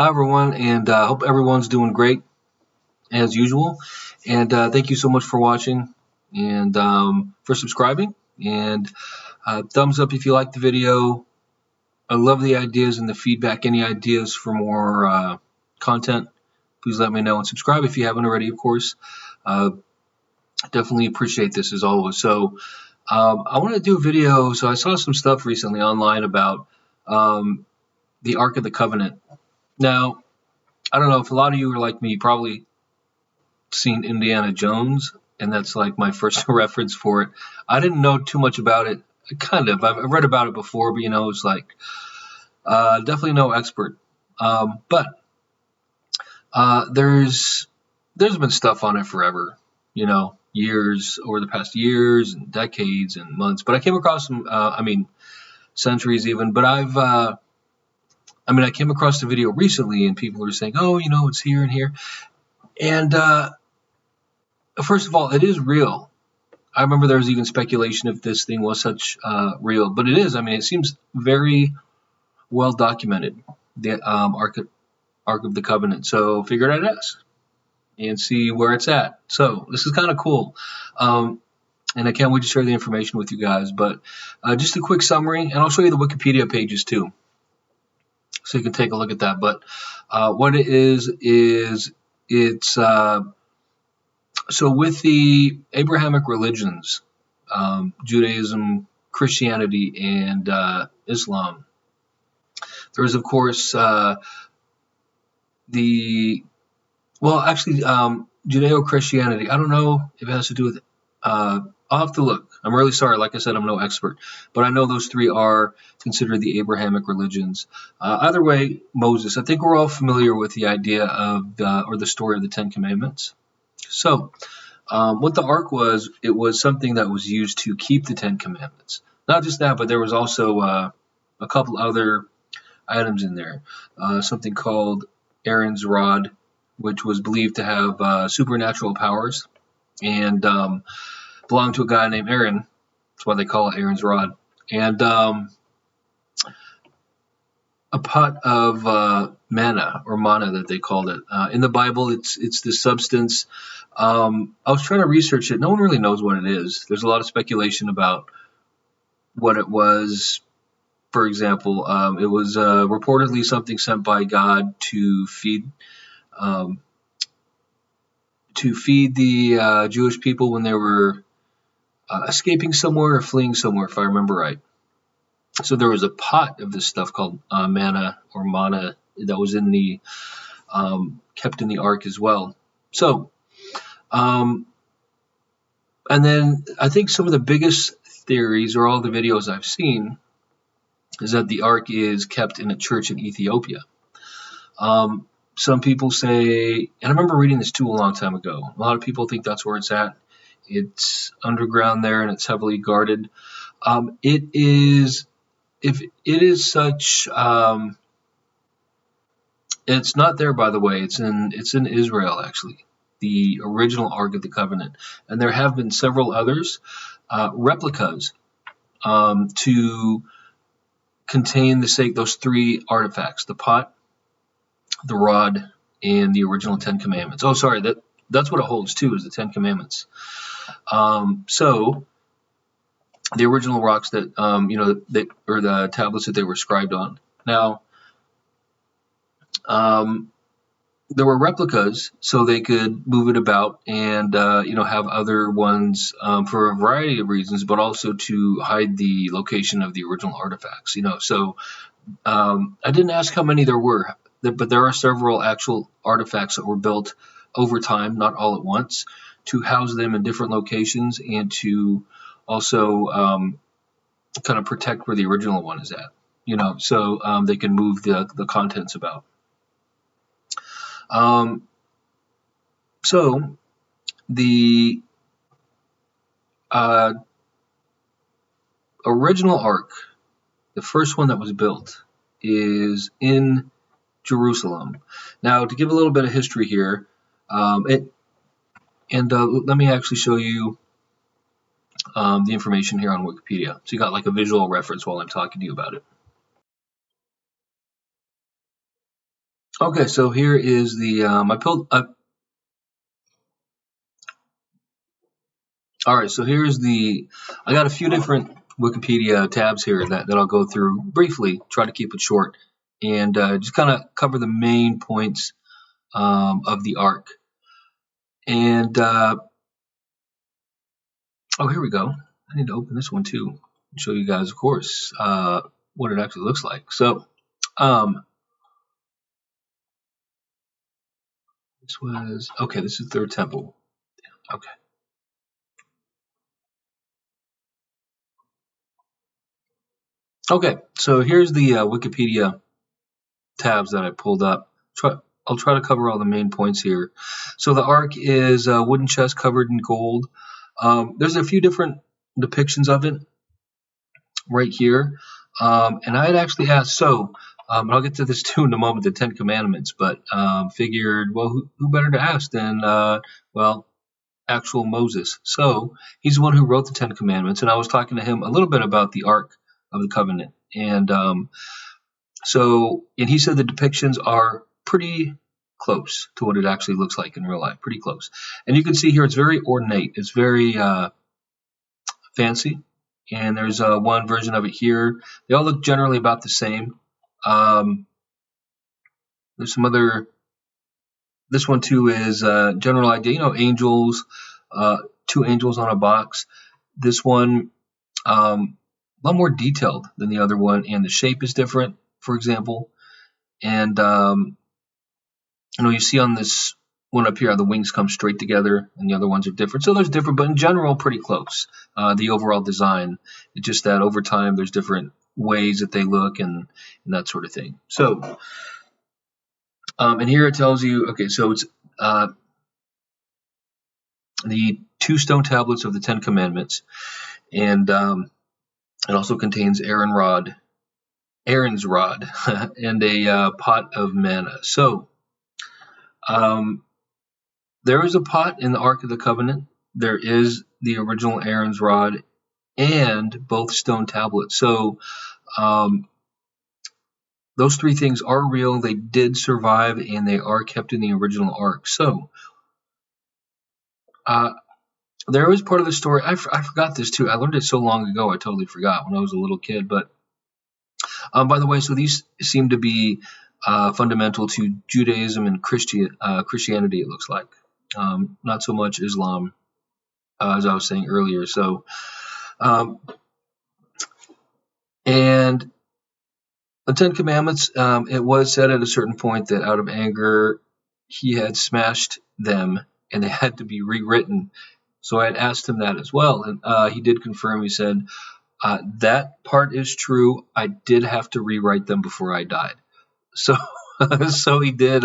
Hi everyone, and hope everyone's doing great as usual. And thank you so much for watching and for subscribing. And thumbs up if you like the video. I love the ideas and the feedback. Any ideas for more content, please let me know. And subscribe if you haven't already, of course. Uh, Definitely appreciate this as always. So I want to do a video. So I saw some stuff recently online about the Ark of the Covenant. Now, I don't know if a lot of you are like me, probably seen Indiana Jones, and that's like my first reference for it. I didn't know too much about it. Kind of. I've read about it before, but it's like definitely no expert. But there's been stuff on it forever, years over the past years and decades and months. But I came across some, centuries even. But I came across the video recently, and people were saying, oh, it's here and here. And first of all, it is real. I remember there was even speculation if this thing was such real, but it is. It seems very well documented, the Ark of the Covenant. So figured I'd ask and see where it's at. So this is kind of cool, and I can't wait to share the information with you guys. But just a quick summary, and I'll show you the Wikipedia pages too, so you can take a look at that. But what it is it's so with the Abrahamic religions, Judaism, Christianity, and Islam, there is, of course, Judeo-Christianity. I don't know if it has to do with I'll have to look. I'm really sorry. Like I said, I'm no expert. But I know those three are considered the Abrahamic religions. Either way, Moses. I think we're all familiar with the idea of the story of the Ten Commandments. So what the Ark was, it was something that was used to keep the Ten Commandments. Not just that, but there was also a couple other items in there. Something called Aaron's rod, which was believed to have supernatural powers and belonged to a guy named Aaron. That's why they call it Aaron's rod. And a pot of manna, or manna that they called it. In the Bible, it's this substance. I was trying to research it. No one really knows what it is. There's a lot of speculation about what it was. For example, it was reportedly something sent by God to feed the Jewish people when they were escaping somewhere or fleeing somewhere, if I remember right. So there was a pot of this stuff called manna or manna that was in the kept in the ark as well. So, and then I think some of the biggest theories, or all the videos I've seen, is that the ark is kept in a church in Ethiopia. Some people say, and I remember reading this too a long time ago, a lot of people think that's where it's at. It's underground there and it's heavily guarded. It is, if it is such, it's not there, by the way. It's in Israel, actually, the original Ark of the Covenant, and there have been several others, replicas, to contain those three artifacts: the pot, the rod, and the original Ten Commandments. Oh, sorry, that's what it holds too, is the Ten Commandments. So the original rocks that or the tablets that they were scribed on. Now, there were replicas, so they could move it about and have other ones for a variety of reasons, but also to hide the location of the original artifacts. So I didn't ask how many there were, but there are several actual artifacts that were built over time, not all at once, to house them in different locations and to also kind of protect where the original one is at. So they can move the contents about. So the original Ark, the first one that was built, is in Jerusalem. Now, to give a little bit of history here, let me actually show you the information here on Wikipedia, so you got like a visual reference while I'm talking to you about it. Okay, so here is the I pulled. All right, so here's the. I got a few different Wikipedia tabs here that I'll go through briefly. Try to keep it short and just kind of cover the main points of the arc. And oh, here we go. I need to open this one too and show you guys, of course, what it actually looks like. So this was okay. This is Third Temple. Okay. Okay, so here's the Wikipedia tabs that I pulled up. I'll try to cover all the main points here. So the ark is a wooden chest covered in gold. There's a few different depictions of it right here. And I had actually asked, so I'll get to this too in a moment, the Ten Commandments, but figured, well, who better to ask than, well, actual Moses. So he's the one who wrote the Ten Commandments, and I was talking to him a little bit about the Ark of the Covenant. And and he said the depictions are pretty close to what it actually looks like in real life, pretty close. And you can see here it's very ornate, it's very fancy. And there's one version of it here. They all look generally about the same. There's some other. This one too is general idea. Angels, two angels on a box. This one, a lot more detailed than the other one, and the shape is different, for example. And you see on this one up here, the wings come straight together, and the other ones are different. So there's different, but in general, pretty close. The overall design, it's just that over time, there's different ways that they look and that sort of thing. So, and here it tells you, okay, so it's the 2 stone tablets of the Ten Commandments, and it also contains Aaron's rod, and a pot of manna. So, there is a pot in the Ark of the Covenant. There is the original Aaron's rod and both stone tablets. So those 3 things are real. They did survive, and they are kept in the original Ark. So there is part of the story. I forgot this too. I learned it so long ago. I totally forgot when I was a little kid. But by the way, so these seem to be fundamental to Judaism and Christianity, it looks like. Not so much Islam, as I was saying earlier. So, and the Ten Commandments, it was said at a certain point that out of anger, he had smashed them and they had to be rewritten. So I had asked him that as well. And he did confirm. He said, that part is true. I did have to rewrite them before I died. So, so he did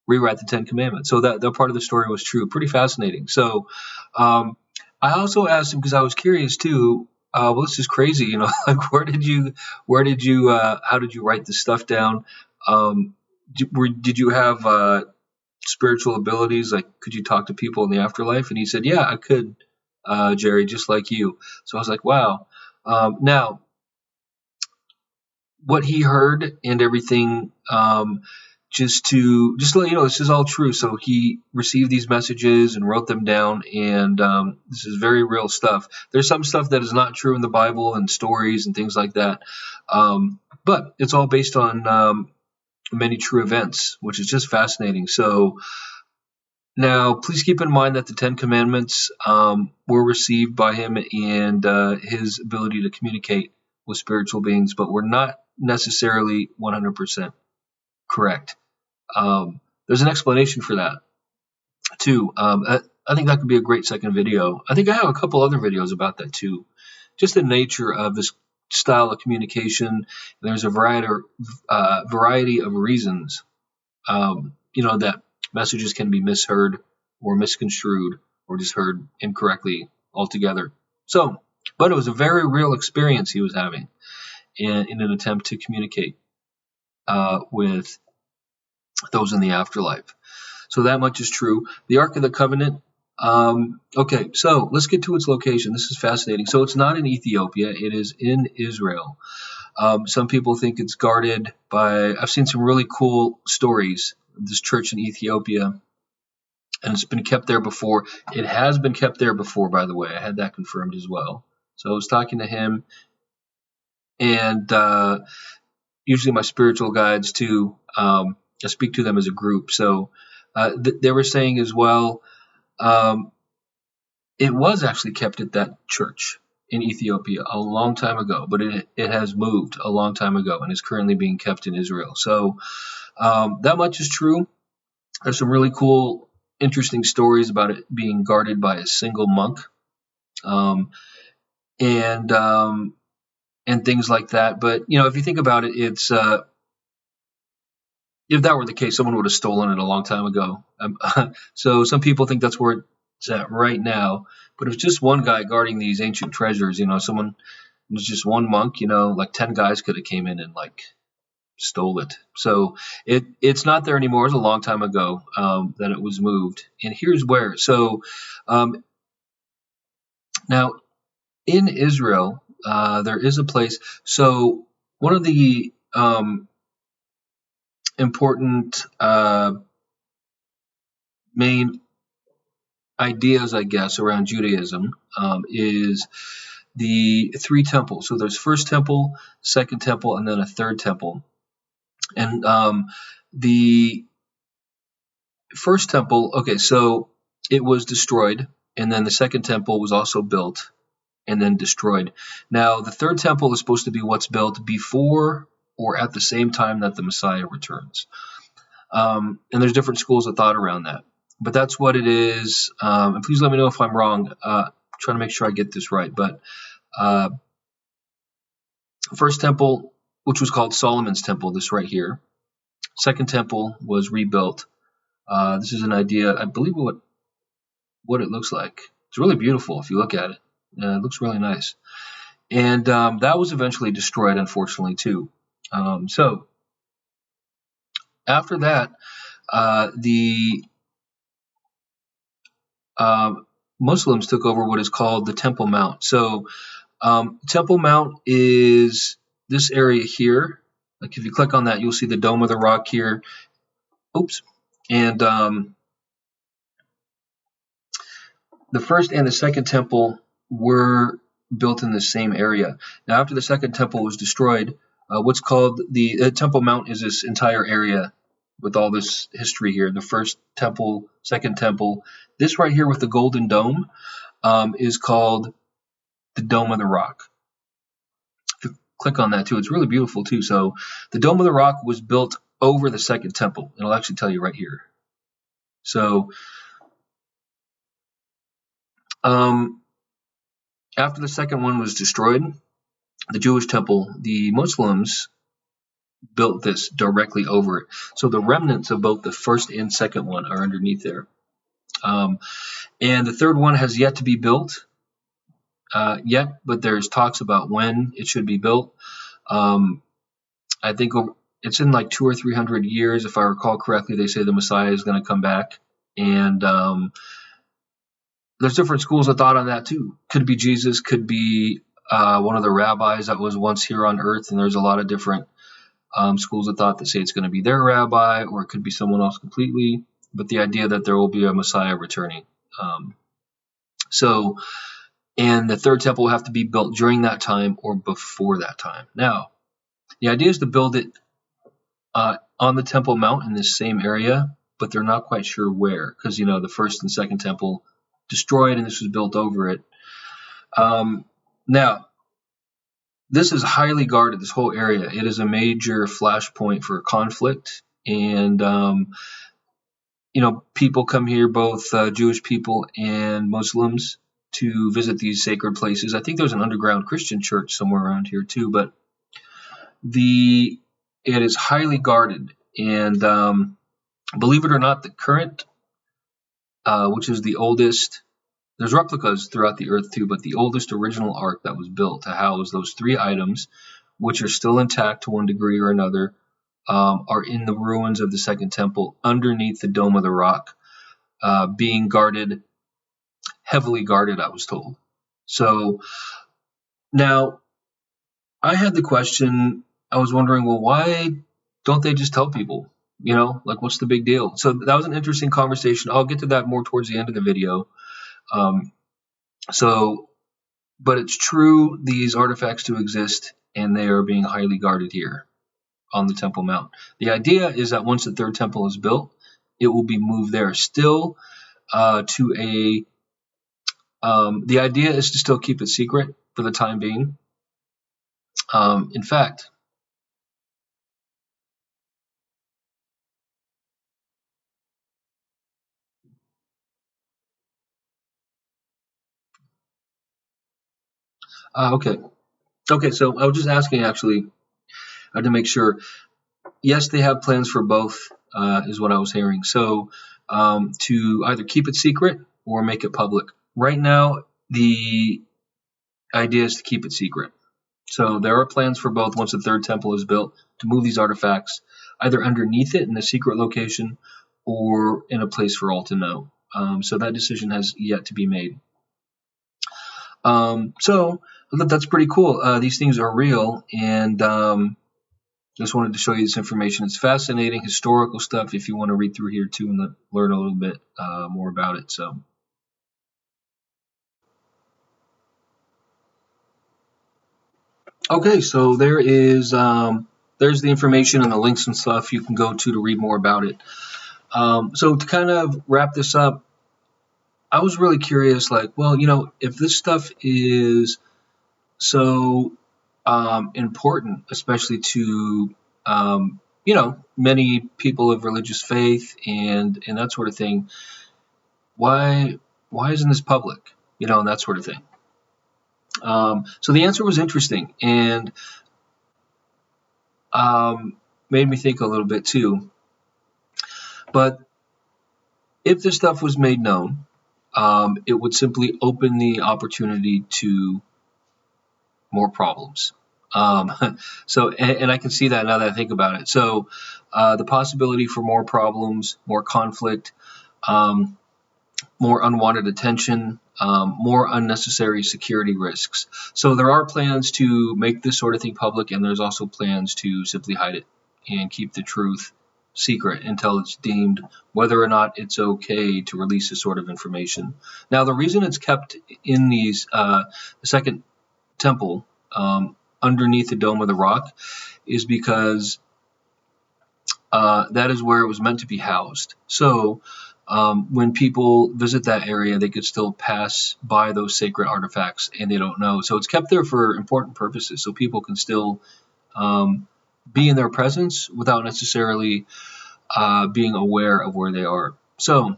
rewrite the Ten Commandments. So that part of the story was true. Pretty fascinating. So I also asked him, because I was curious too, well, this is crazy, like how did you write this stuff down? Did you have spiritual abilities? Like, could you talk to people in the afterlife? And he said, yeah, I could, Jerry, just like you. So I was like, wow. Now, what he heard and everything, just to let you know, this is all true. So he received these messages and wrote them down, and this is very real stuff. There's some stuff that is not true in the Bible and stories and things like that, but it's all based on many true events, which is just fascinating. So now, please keep in mind that the Ten Commandments were received by him and his ability to communicate with spiritual beings, but were not necessarily 100% correct. There's an explanation for that too. I think that could be a great second video. I think I have a couple other videos about that too. Just the nature of this style of communication. There's a variety of reasons, that messages can be misheard or misconstrued or just heard incorrectly altogether. So, but it was a very real experience he was having in an attempt to communicate with those in the afterlife. So that much is true. The Ark of the Covenant. Okay, so let's get to its location. This is fascinating. So it's not in Ethiopia. It is in Israel. Some people think it's guarded by. I've seen some really cool stories of this church in Ethiopia, and it's been kept there before. It has been kept there before, by the way. I had that confirmed as well. So I was talking to him, and usually my spiritual guides too. I speak to them as a group. So they were saying as well, it was actually kept at that church in Ethiopia a long time ago, but it has moved a long time ago and is currently being kept in Israel. So that much is true. There's some really cool, interesting stories about it being guarded by a single monk, and things like that. But if you think about it, it's if that were the case, someone would have stolen it a long time ago. So some people think that's where it's at right now. But if it's just one guy guarding these ancient treasures, someone was just one monk, like 10 guys could have came in and stole it. So it's not there anymore. It was a long time ago that it was moved. And here's where. So now in Israel, there is a place. So one of the important main ideas, I guess, around Judaism is the three temples. So there's first temple, second temple, and then a third temple. And the first temple, okay, so it was destroyed, and then the second temple was also built and then destroyed. Now, the third temple is supposed to be what's built before or at the same time that the Messiah returns. And there's different schools of thought around that. But that's what it is. And please let me know if I'm wrong. I'm trying to make sure I get this right. But first temple, which was called Solomon's temple, this right here. Second temple was rebuilt. This is an idea, I believe, what it looks like. It's really beautiful if you look at it. It looks really nice. And that was eventually destroyed, unfortunately, too. So after that, the Muslims took over what is called the Temple Mount. So Temple Mount is this area here. Like if you click on that, you'll see the Dome of the Rock here. Oops. And the first and the second temple were built in the same area. Now, after the second temple was destroyed, what's called the Temple Mount is this entire area with all this history here. The first temple, second temple. This right here with the golden dome is called the Dome of the Rock. If you click on that too, it's really beautiful too. So the Dome of the Rock was built over the second temple. And I'll actually tell you right here. So after the second one was destroyed, the Jewish temple, the Muslims built this directly over it. So the remnants of both the first and second one are underneath there. And the third one has yet to be built but there's talks about when it should be built. I think it's in like 200 or 300 years, if I recall correctly. They say the Messiah is going to come back. And there's different schools of thought on that too. Could be Jesus, could be one of the rabbis that was once here on earth. And there's a lot of different schools of thought that say it's going to be their rabbi, or it could be someone else completely. But the idea that there will be a Messiah returning. And the third temple will have to be built during that time or before that time. Now, the idea is to build it on the Temple Mount in this same area, but they're not quite sure where, because the first and second temple destroyed and this was built over it. Now, this is highly guarded, this whole area. It is a major flashpoint for conflict, and people come here, both Jewish people and Muslims, to visit these sacred places. I think there's an underground Christian church somewhere around here too, but it is highly guarded. And believe it or not, the current, which is the oldest, there's replicas throughout the earth too, but the oldest original ark that was built to house those three items, which are still intact to one degree or another, are in the ruins of the second temple underneath the Dome of the Rock, being guarded, heavily guarded, I was told. So now I had the question. I was wondering, well, why don't they just tell people? Like what's the big deal? So that was an interesting conversation. I'll get to that more towards the end of the video. Um, so, but it's true, these artifacts do exist, and they are being highly guarded here on the Temple Mount. The idea is that once the third temple is built, it will be moved there. Still, to a the idea is to still keep it secret for the time being. In fact, okay. Okay, so I was just asking actually to make sure. Yes, they have plans for both, is what I was hearing. So to either keep it secret or make it public. Right now, the idea is to keep it secret. So there are plans for both once the third temple is built to move these artifacts either underneath it in a secret location or in a place for all to know. So that decision has yet to be made. So that's pretty cool. These things are real, and just wanted to show you this information. It's fascinating historical stuff if you want to read through here too and learn a little bit more about it. So, okay, so there's the information and the links and stuff you can go to read more about it. So to kind of wrap this up, I was really curious, like, well, if this stuff is so important, especially to many people of religious faith and that sort of thing, why isn't this public? And that sort of thing. So the answer was interesting and made me think a little bit too. But if this stuff was made known, it would simply open the opportunity to more problems. And I can see that now that I think about it. So the possibility for more problems, more conflict, more unwanted attention, more unnecessary security risks. So there are plans to make this sort of thing public, and there's also plans to simply hide it and keep the truth secret until it's deemed whether or not it's okay to release this sort of information. Now, the reason it's kept in the second temple underneath the Dome of the Rock is because that is where it was meant to be housed. So when people visit that area, they could still pass by those sacred artifacts and they don't know. So it's kept there for important purposes, so people can still be in their presence without necessarily being aware of where they are. So,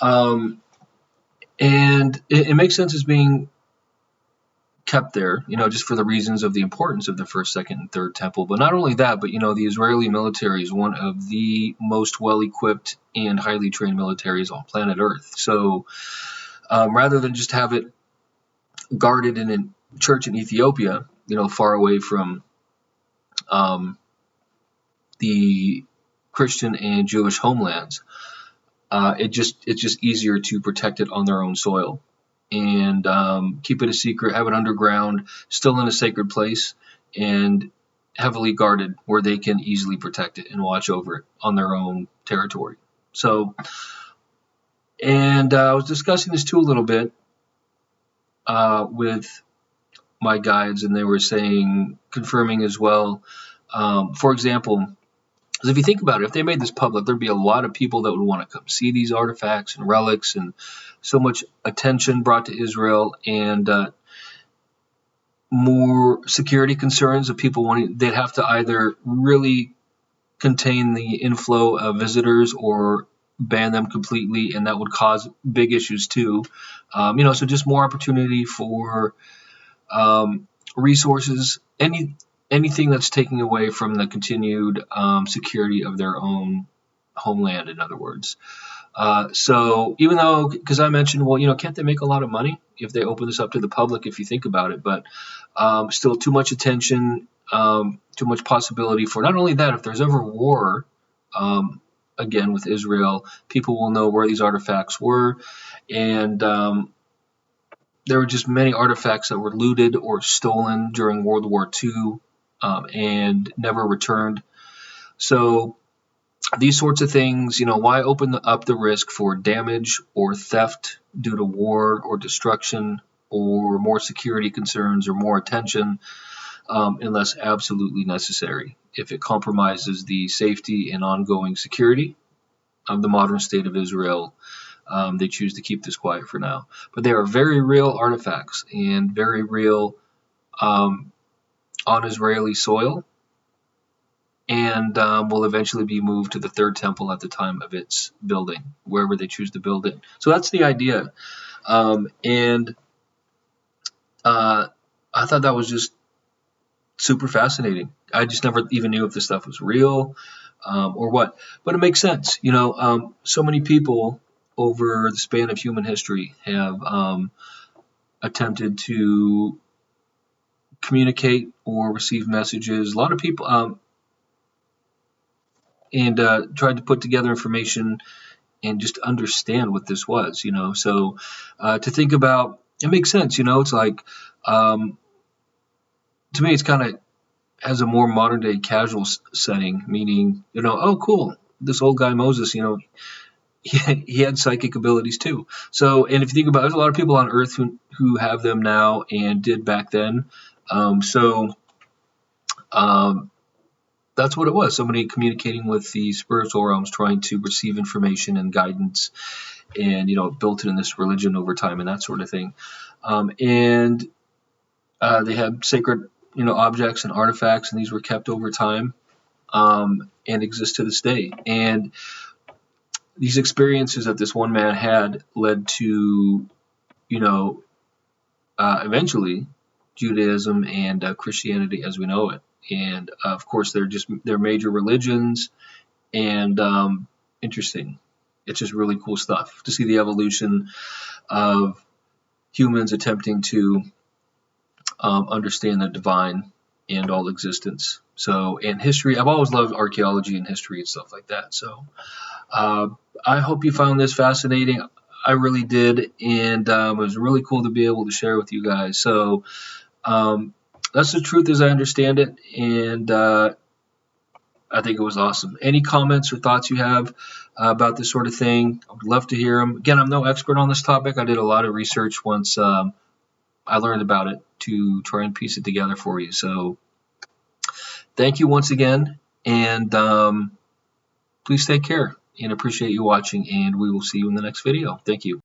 and it makes sense as being kept there, just for the reasons of the importance of the first, second, and third temple. But not only that, but the Israeli military is one of the most well-equipped and highly trained militaries on planet Earth. So rather than just have it guarded in a church in Ethiopia, far away from the Christian and Jewish homelands, it's just easier to protect it on their own soil and keep it a secret, have it underground, still in a sacred place, and heavily guarded where they can easily protect it and watch over it on their own territory. So, and I was discussing this too a little bit with my guides, and they were confirming as well. For example, because if you think about it, if they made this public, there'd be a lot of people that would want to come see these artifacts and relics, and so much attention brought to Israel, and more security concerns of people wanting. They'd have to either really contain the inflow of visitors or ban them completely, and that would cause big issues too. So just more opportunity for resources. Anything that's taking away from the continued security of their own homeland, in other words. So even though, because I mentioned, well, can't they make a lot of money if they open this up to the public, if you think about it, but still too much attention, too much possibility for not only that, if there's ever war, again, with Israel, people will know where these artifacts were, and there were just many artifacts that were looted or stolen during World War II, and never returned. So these sorts of things, why open up the risk for damage or theft due to war or destruction or more security concerns or more attention, unless absolutely necessary? If it compromises the safety and ongoing security of the modern state of Israel, they choose to keep this quiet for now. But they are very real artifacts and very real on Israeli soil, and will eventually be moved to the third temple at the time of its building, wherever they choose to build it. So that's the idea. And I thought that was just super fascinating. I just never even knew if this stuff was real or what. But it makes sense. So many people over the span of human history have attempted to communicate or receive messages. A lot of people and tried to put together information and just understand what this was. So to think about, it makes sense. It's like, to me, it's kind of has a more modern day casual setting, meaning, oh, cool, this old guy Moses, he had psychic abilities too. So, and if you think about it, there's a lot of people on Earth who have them now and did back then. So that's what it was. Somebody communicating with the spiritual realms, trying to receive information and guidance, and built it in this religion over time and that sort of thing. And they had sacred objects and artifacts, and these were kept over time, and exist to this day. And these experiences that this one man had led to, eventually Judaism and Christianity as we know it. And of course, they're major religions, and interesting. It's just really cool stuff to see the evolution of humans attempting to understand the divine and all existence. So, and history, I've always loved archaeology and history and stuff like that. So I hope you found this fascinating. I really did, and it was really cool to be able to share with you guys. So that's the truth as I understand it, and I think it was awesome. Any comments or thoughts you have about this sort of thing, I would love to hear them. Again, I'm no expert on this topic. I did a lot of research once I learned about it to try and piece it together for you. So thank you once again, and please take care, and appreciate you watching, and we will see you in the next video. Thank you.